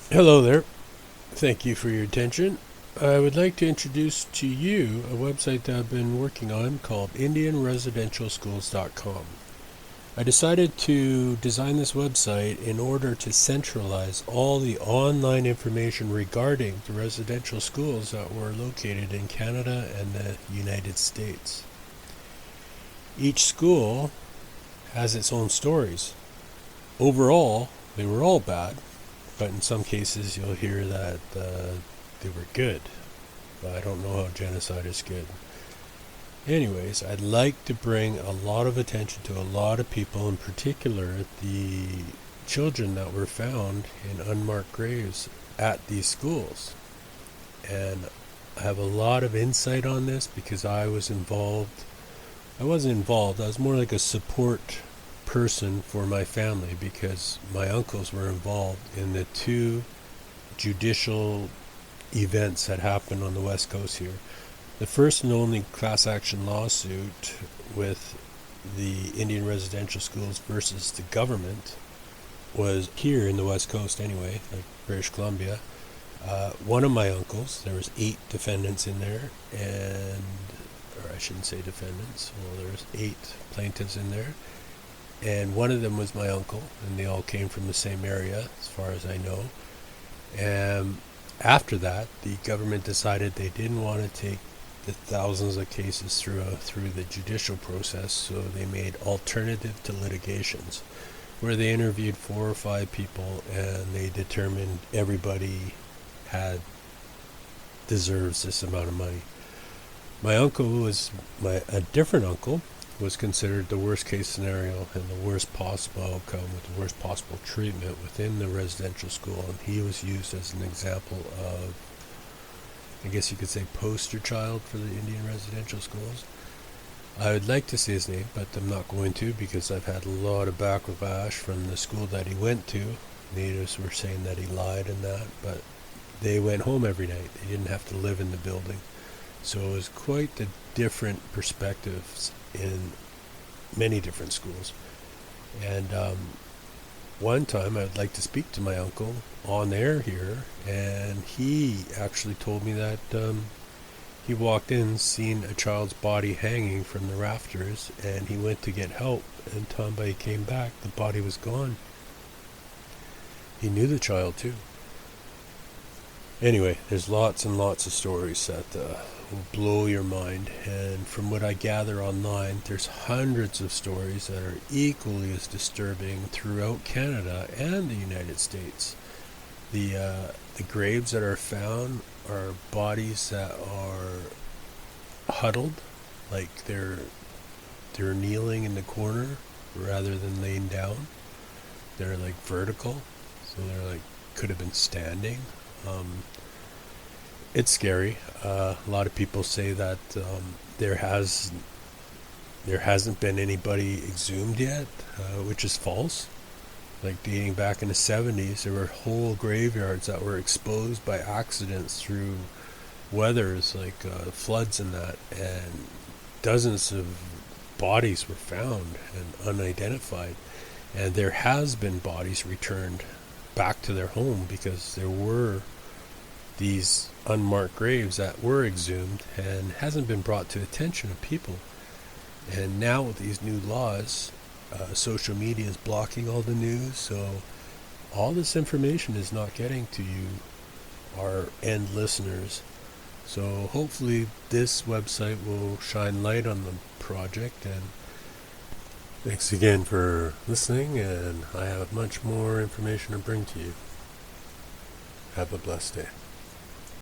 Hello there. Thank you for your attention. I would like to introduce to you a website that I've been working on called IndianResidentialSchools.com. I decided to design this website in order to centralize all the online information regarding the residential schools that were located in Canada and the United States. Each school has its own stories. Overall, they were all bad, but in some cases you'll hear that they were good. But I don't know how genocide is good. Anyways, I'd like to bring a lot of attention to a lot of people, in particular the children that were found in unmarked graves at these schools. And I have a lot of insight on this because I was involved. I wasn't involved, I was more like a support person for my family because my uncles were involved in the two judicial events that happened on the West Coast here. The first and only class action lawsuit with the Indian residential schools versus the government was here in the West Coast anyway, like British Columbia. One of my uncles, there was 8 defendants in there, or I shouldn't say defendants, well there was 8 plaintiffs in there, and one of them was my uncle, and they all came from the same area as far as I know. And after that, the government decided they didn't want to take the thousands of cases through the judicial process, so they made alternative to litigations, where they interviewed 4 or 5 people and they determined everybody deserves this amount of money. My uncle was a different uncle was considered the worst case scenario and the worst possible outcome with the worst possible treatment within the residential school, and he was used as an example of, I guess you could say, poster child for the Indian residential schools. I would like to say his name, but I'm not going to because I've had a lot of backlash from the school that he went to. Natives were saying that he lied and that, but they went home every night. They didn't have to live in the building. So it was quite the different perspectives in many different schools. And one time I would like to speak to my uncle on air here, and he actually told me that he walked in, seen a child's body hanging from the rafters, and he went to get help, and time by he came back, the body was gone. He knew the child too. Anyway, there's lots and lots of stories that will blow your mind, and from what I gather online, there's hundreds of stories that are equally as disturbing throughout Canada and the United States. The graves that are found are bodies that are huddled, like they're kneeling in the corner rather than laying down. They're like vertical, so they're like could have been standing. It's scary. A lot of people say that there hasn't been anybody exhumed yet, which is false. Like dating back in the 70s, there were whole graveyards that were exposed by accidents through weathers like floods and that, and dozens of bodies were found and unidentified. And there has been bodies returned back to their home because there were these unmarked graves that were exhumed and hasn't been brought to attention of people. And now with these new laws, social media is blocking all the news, so all this information is not getting to you, our end listeners. So hopefully this website will shine light on the project, and thanks again for listening, and I have much more information to bring to you. Have a blessed day.